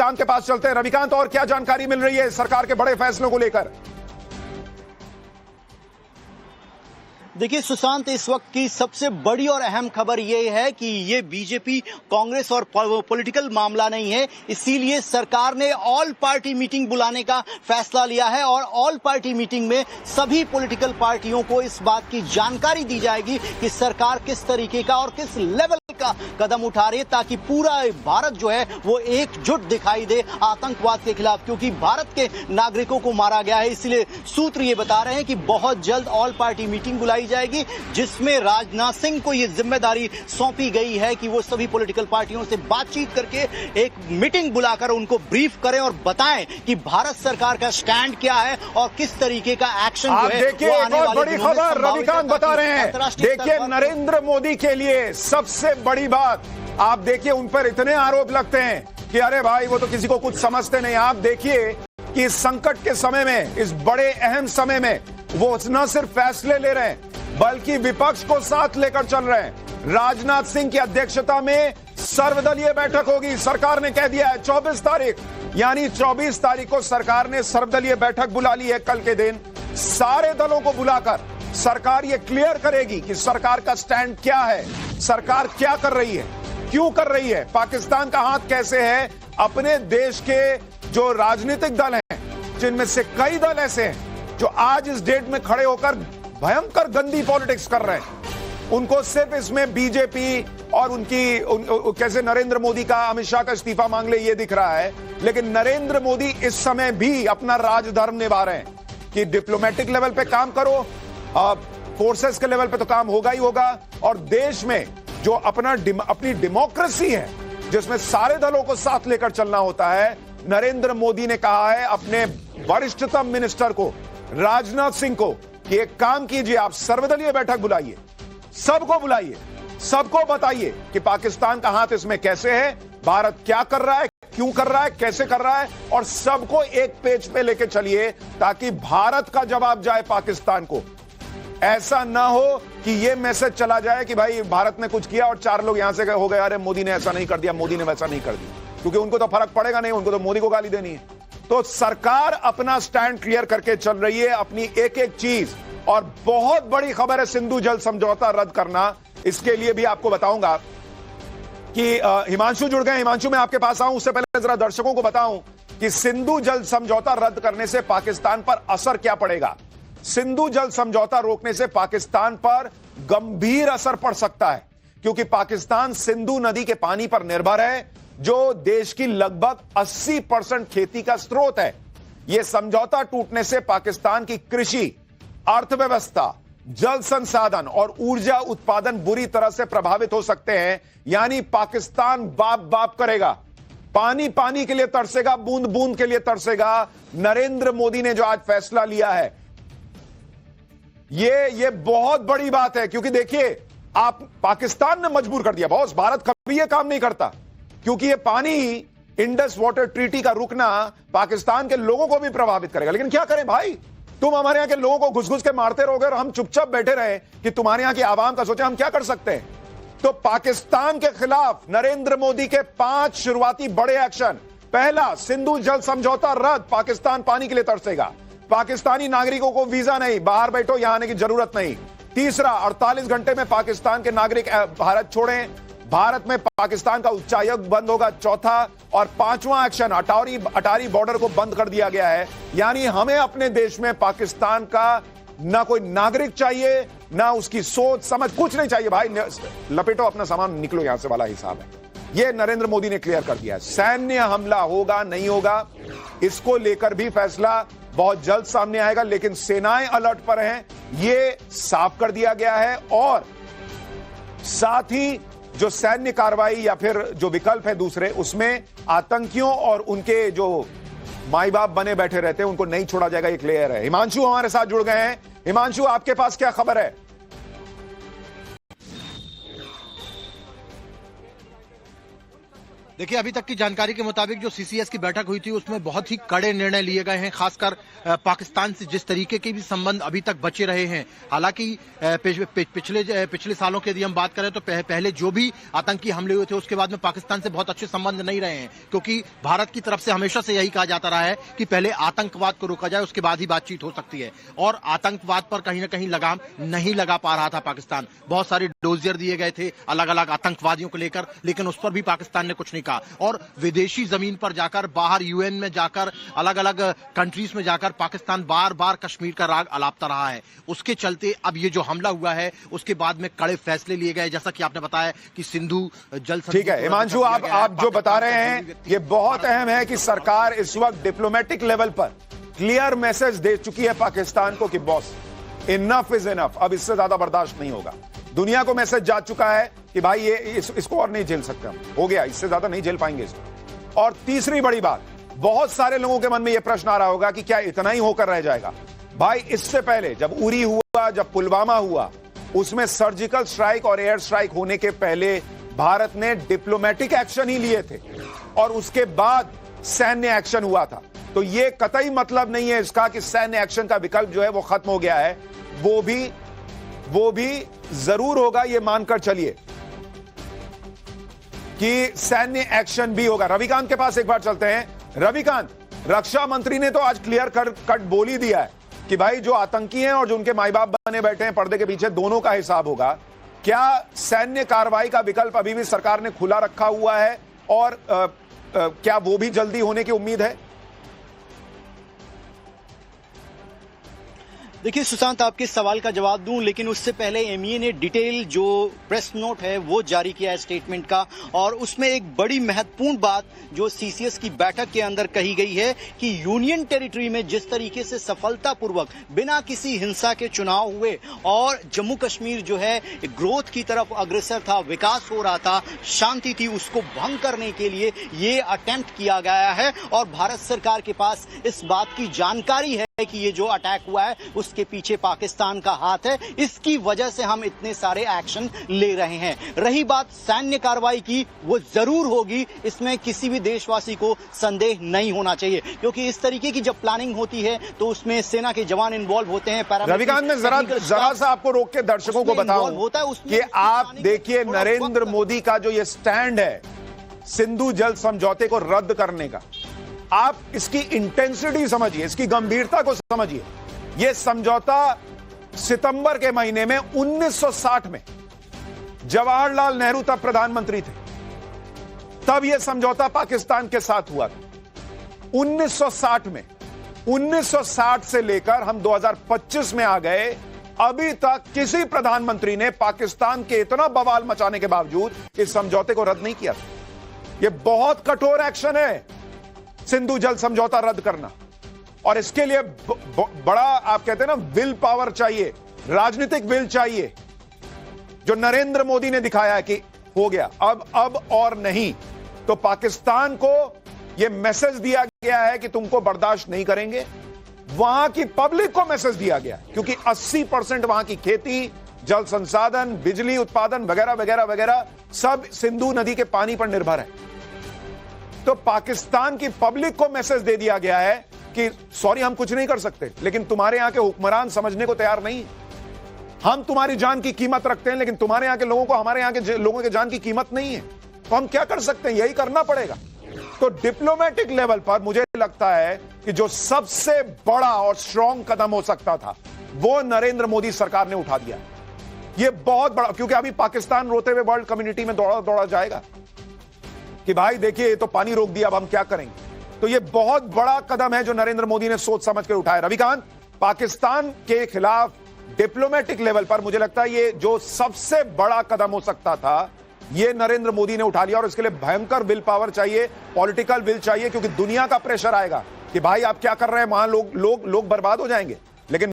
रविकांत के पास चलते हैं। रविकांत, और क्या जानकारी मिल रही है सरकार के बड़े फैसलों को लेकर? देखिए सुशांत, इस वक्त की सबसे बड़ी और अहम खबर ये है कि ये बीजेपी कांग्रेस और पॉलिटिकल मामला नहीं है, इसीलिए सरकार ने ऑल पार्टी मीटिंग बुलाने का फैसला लिया है और ऑल पार्टी मीटिंग में सभी पॉलिटिकल पार्टियों को इस बात की जानकारी दी जाएगी कि सरकार किस तरीके का और किस लेवल का कदम उठा रही है, ताकि पूरा भारत जो है वो एकजुट दिखाई दे आतंकवाद के खिलाफ, क्योंकि भारत के नागरिकों को मारा गया है। इसलिए सूत्र ये बता रहे हैं कि बहुत जल्द ऑल पार्टी मीटिंग बुलाई जाएगी, जिसमें राजनाथ सिंह को ये जिम्मेदारी सौंपी गई है कि वो सभी पॉलिटिकल पार्टियों से बातचीत करके एक मीटिंग बुलाकर उनको ब्रीफ करें और बताएं कि भारत सरकार का स्टैंड क्या है और किस तरीके का एक्शन जो है। देखिए, एक और बड़ी खबर रविकांत बता रहे हैं। देखिए, नरेंद्र मोदी के लिए सबसे बड़ी बात, आप देखिए उन पर इतने आरोप लगते हैं कि अरे भाई वो तो किसी को कुछ समझते नहीं। आप देखिए कि इस संकट के समय में, इस बड़े अहम समय में वो न सिर्फ फैसले ले रहे हैं बल्कि विपक्ष को साथ लेकर चल रहे हैं। राजनाथ सिंह की अध्यक्षता में सर्वदलीय बैठक होगी, सरकार ने कह दिया है 24 तारीख, यानी 24 तारीख को सरकार ने सर्वदलीय बैठक बुला ली है। कल के दिन सारे दलों को बुलाकर सरकार ये क्लियर करेगी कि सरकार का स्टैंड क्या है, सरकार क्या कर रही है, क्यों कर रही है, पाकिस्तान का हाथ कैसे है। अपने देश के जो राजनीतिक दल हैं, जिनमें से कई दल ऐसे हैं जो आज इस डेट में खड़े होकर भयंकर गंदी पॉलिटिक्स कर रहे हैं, उनको सिर्फ इसमें बीजेपी और कैसे नरेंद्र मोदी का, अमित शाह का इस्तीफा मांग ले, ये दिख रहा है। लेकिन नरेंद्र मोदी इस समय भी अपना राजधर्म निभा रहे हैं कि डिप्लोमेटिक लेवल पे काम करो, फोर्सेस के लेवल पे तो काम होगा ही होगा, और देश में जो अपनी डेमोक्रेसी है जिसमें सारे दलों को साथ लेकर चलना होता है, नरेंद्र मोदी ने कहा है अपने वरिष्ठतम मिनिस्टर को, राजनाथ सिंह को, कि एक काम कीजिए, आप सर्वदलीय बैठक बुलाइए, सबको बुलाइए, सबको बताइए कि पाकिस्तान का हाथ इसमें कैसे है, भारत क्या कर रहा है, क्यों कर रहा है, कैसे कर रहा है, और सबको एक पेज पे लेके चलिए ताकि भारत का जवाब जाए पाकिस्तान को। ऐसा ना हो कि ये मैसेज चला जाए कि भाई भारत ने कुछ किया और चार लोग यहां से हो गए, अरे मोदी ने ऐसा नहीं कर दिया, मोदी ने वैसा नहीं कर दिया, क्योंकि उनको तो फर्क पड़ेगा नहीं, उनको तो मोदी को गाली देनी है। तो सरकार अपना स्टैंड क्लियर करके चल रही है, अपनी एक एक चीज। और बहुत बड़ी खबर है सिंधु जल समझौता रद्द करना। इसके लिए भी आपको बताऊंगा कि हिमांशु जुड़ गए। हिमांशु, मैं आपके पास आऊं उससे पहले जरा दर्शकों को बताऊं कि सिंधु जल समझौता रद्द करने से पाकिस्तान पर असर क्या पड़ेगा। सिंधु जल समझौता रोकने से पाकिस्तान पर गंभीर असर पड़ सकता है, क्योंकि पाकिस्तान सिंधु नदी के पानी पर निर्भर है, जो देश की लगभग 80% खेती का स्रोत है। यह समझौता टूटने से पाकिस्तान की कृषि, अर्थव्यवस्था, जल संसाधन और ऊर्जा उत्पादन बुरी तरह से प्रभावित हो सकते हैं। यानी पाकिस्तान बाप बाप करेगा, पानी पानी के लिए तरसेगा, बूंद बूंद के लिए तरसेगा। नरेंद्र मोदी ने जो आज फैसला लिया है, ये बहुत बड़ी बात है, क्योंकि देखिए आप, पाकिस्तान ने मजबूर कर दिया बॉस, भारत कभी ये काम नहीं करता, क्योंकि ये पानी, इंडस वाटर ट्रीटी का रुकना पाकिस्तान के लोगों को भी प्रभावित करेगा। लेकिन क्या करें भाई, तुम हमारे यहां के लोगों को घुस घुस के मारते रहोगे और हम चुपचाप बैठे रहे कि तुम्हारे यहां की आवाम का सोचे, हम क्या कर सकते हैं। तो पाकिस्तान के खिलाफ नरेंद्र मोदी के 5 शुरुआती बड़े एक्शन। पहला, सिंधु जल समझौता रद्द, पाकिस्तान पानी के लिए तरसेगा। पाकिस्तानी नागरिकों को वीजा नहीं, बाहर बैठो, यहां आने की जरूरत नहीं। तीसरा, 48 घंटे में पाकिस्तान के नागरिक भारत छोड़ें, भारत में पाकिस्तान का उच्चायुक्त बंद होगा। चौथा और पांचवां एक्शन, अटारी बॉर्डर को बंद कर दिया गया है। यानी हमें अपने देश में पाकिस्तान का ना कोई नागरिक चाहिए, ना उसकी सोच समझ, कुछ नहीं चाहिए भाई, लपेटो अपना सामान, निकलो यहां से वाला हिसाब है। यह नरेंद्र मोदी ने क्लियर कर दिया है। सैन्य हमला होगा नहीं होगा, इसको लेकर भी फैसला बहुत जल्द सामने आएगा, लेकिन सेनाएं अलर्ट पर हैं, यह साफ कर दिया गया है। और साथ ही जो सैन्य कार्रवाई या फिर जो विकल्प है दूसरे, उसमें आतंकियों और उनके जो माई बाप बने बैठे रहते हैं उनको नहीं छोड़ा जाएगा, ये क्लियर है। हिमांशु हमारे साथ जुड़ गए हैं। हिमांशु, आपके पास क्या खबर है? देखिए, अभी तक की जानकारी के मुताबिक जो सीसीएस की बैठक हुई थी उसमें बहुत ही कड़े निर्णय लिए गए हैं, खासकर पाकिस्तान से जिस तरीके के भी संबंध अभी तक बचे रहे हैं। हालांकि पिछले सालों की यदि हम बात करें तो पहले जो भी आतंकी हमले हुए थे उसके बाद में पाकिस्तान से बहुत अच्छे संबंध नहीं रहे हैं, क्योंकि भारत की तरफ से हमेशा से यही कहा जाता रहा है कि पहले आतंकवाद को रोका जाए, उसके बाद ही बातचीत हो सकती है। और आतंकवाद पर कहीं ना कहीं लगाम नहीं लगा पा रहा था पाकिस्तान। बहुत सारे डोजियर दिए गए थे अलग अलग आतंकवादियों को लेकर, लेकिन उस पर भी पाकिस्तान ने कुछ नहीं कहा। और विदेशी जमीन पर जाकर, बाहर यूएन में जाकर, अलग अलग कंट्रीज में जाकर पाकिस्तान बार बार कश्मीर का राग अलापता रहा है। उसके चलते अब ये जो हमला हुआ है उसके बाद में कड़े फैसले लिए गए, जैसा कि आपने बताया कि सिंधु जल। ठीक है हिमांशु, आप जो बता रहे हैं ये बहुत अहम है कि सरकार इस वक्त डिप्लोमेटिक लेवल पर क्लियर मैसेज दे चुकी है पाकिस्तान को कि बॉस इनफ इज इनफ, अब इससे ज्यादा बर्दाश्त नहीं होगा। दुनिया को मैसेज जा चुका है कि भाई ये इसको और नहीं झेल सकते हम, हो गया, इससे ज्यादा नहीं झेल पाएंगे इसको। और तीसरी बड़ी बात, बहुत सारे लोगों के मन में यह प्रश्न आ रहा होगा कि क्या इतना ही होकर रह जाएगा। भाई इससे पहले जब उरी हुआ, जब पुलवामा हुआ, उसमें सर्जिकल स्ट्राइक और एयर स्ट्राइक होने के पहले भारत ने डिप्लोमेटिक एक्शन ही लिए थे और उसके बाद सैन्य एक्शन हुआ था। तो यह कतई मतलब नहीं है इसका कि सैन्य एक्शन का विकल्प जो है वो खत्म हो गया है, वो भी जरूर होगा, यह मानकर चलिए कि सैन्य एक्शन भी होगा। रविकांत के पास एक बार चलते हैं। रविकांत, रक्षा मंत्री ने तो आज क्लियर कट बोल ही दिया है कि भाई जो आतंकी हैं और जो उनके माई बाप बने बैठे हैं पर्दे के पीछे, दोनों का हिसाब होगा। क्या सैन्य कार्रवाई का विकल्प अभी भी सरकार ने खुला रखा हुआ है और क्या वो भी जल्दी होने की उम्मीद है? देखिए सुशांत, आपके सवाल का जवाब दूं, लेकिन उससे पहले एमईए ने डिटेल जो प्रेस नोट है वो जारी किया है स्टेटमेंट का, और उसमें एक बड़ी महत्वपूर्ण बात जो सीसीएस की बैठक के अंदर कही गई है कि यूनियन टेरिटरी में जिस तरीके से सफलतापूर्वक बिना किसी हिंसा के चुनाव हुए और जम्मू कश्मीर जो है ग्रोथ की तरफ अग्रसर था, विकास हो रहा था, शांति थी, उसको भंग करने के लिए ये अटेम्प्ट किया गया है। और भारत सरकार के पास इस बात की जानकारी है कि ये जो अटैक हुआ है उसके पीछे पाकिस्तान का हाथ है, इसकी वजह से हम इतने सारे एक्शन ले रहे हैं। रही बात सैन्य कार्रवाई की, वो जरूर होगी, इसमें किसी भी देशवासी को संदेह नहीं होना चाहिए, क्योंकि इस तरीके की जब प्लानिंग होती है तो उसमें सेना के जवान इन्वॉल्व होते हैं। रविकांत, में जरा सा आपको रोक के दर्शकों को बताऊं कि आप देखिए नरेंद्र मोदी का जो ये स्टैंड है सिंधु जल समझौते को रद्द करने का, आप इसकी इंटेंसिटी समझिए, इसकी गंभीरता को समझिए। यह समझौता सितंबर के महीने में 1960 में जवाहरलाल नेहरू तब प्रधानमंत्री थे, तब यह समझौता पाकिस्तान के साथ हुआ था 1960 में। 1960 से लेकर हम 2025 में आ गए, अभी तक किसी प्रधानमंत्री ने पाकिस्तान के इतना बवाल मचाने के बावजूद इस समझौते को रद्द नहीं किया था। यह बहुत कठोर एक्शन है सिंधु जल समझौता रद्द करना, और इसके लिए बड़ा आप कहते हैं ना विल पावर चाहिए, राजनीतिक विल चाहिए, जो नरेंद्र मोदी ने दिखाया है कि हो गया अब और नहीं। तो पाकिस्तान को यह मैसेज दिया गया है कि तुमको बर्दाश्त नहीं करेंगे। वहां की पब्लिक को मैसेज दिया गया है, क्योंकि 80% वहां की खेती, जल संसाधन, बिजली उत्पादन वगैरह वगैरह वगैरह सब सिंधु नदी के पानी पर निर्भर है। तो पाकिस्तान की पब्लिक को मैसेज दे दिया गया है कि सॉरी हम कुछ नहीं कर सकते, लेकिन तुम्हारे यहां के हुक्मरान समझने को तैयार नहीं। हम तुम्हारी जान की कीमत रखते हैं, लेकिन तुम्हारे यहां के लोगों को हमारे यहां के लोगों की जान की कीमत नहीं है। तो हम क्या कर सकते हैं, यही करना पड़ेगा। तो डिप्लोमेटिक लेवल पर मुझे लगता है कि जो सबसे बड़ा और स्ट्रांग कदम हो सकता था वो नरेंद्र मोदी सरकार ने उठा दिया। यह बहुत बड़ा, क्योंकि अभी पाकिस्तान रोते हुए वर्ल्ड कम्युनिटी में दौड़ा जाएगा कि भाई देखिए ये तो पानी रोक दिया, अब हम क्या करेंगे। तो ये बहुत बड़ा कदम है जो नरेंद्र मोदी ने सोच समझ कर उठाया। रविकांत, पाकिस्तान के खिलाफ डिप्लोमेटिक लेवल पर मुझे लगता है ये जो सबसे बड़ा कदम हो सकता था ये नरेंद्र मोदी ने उठा लिया, और इसके लिए भयंकर विल पावर चाहिए, पॉलिटिकल विल चाहिए, क्योंकि दुनिया का प्रेशर आएगा कि भाई आप क्या कर रहे हैं, वहां लोग बर्बाद हो जाएंगे। लेकिन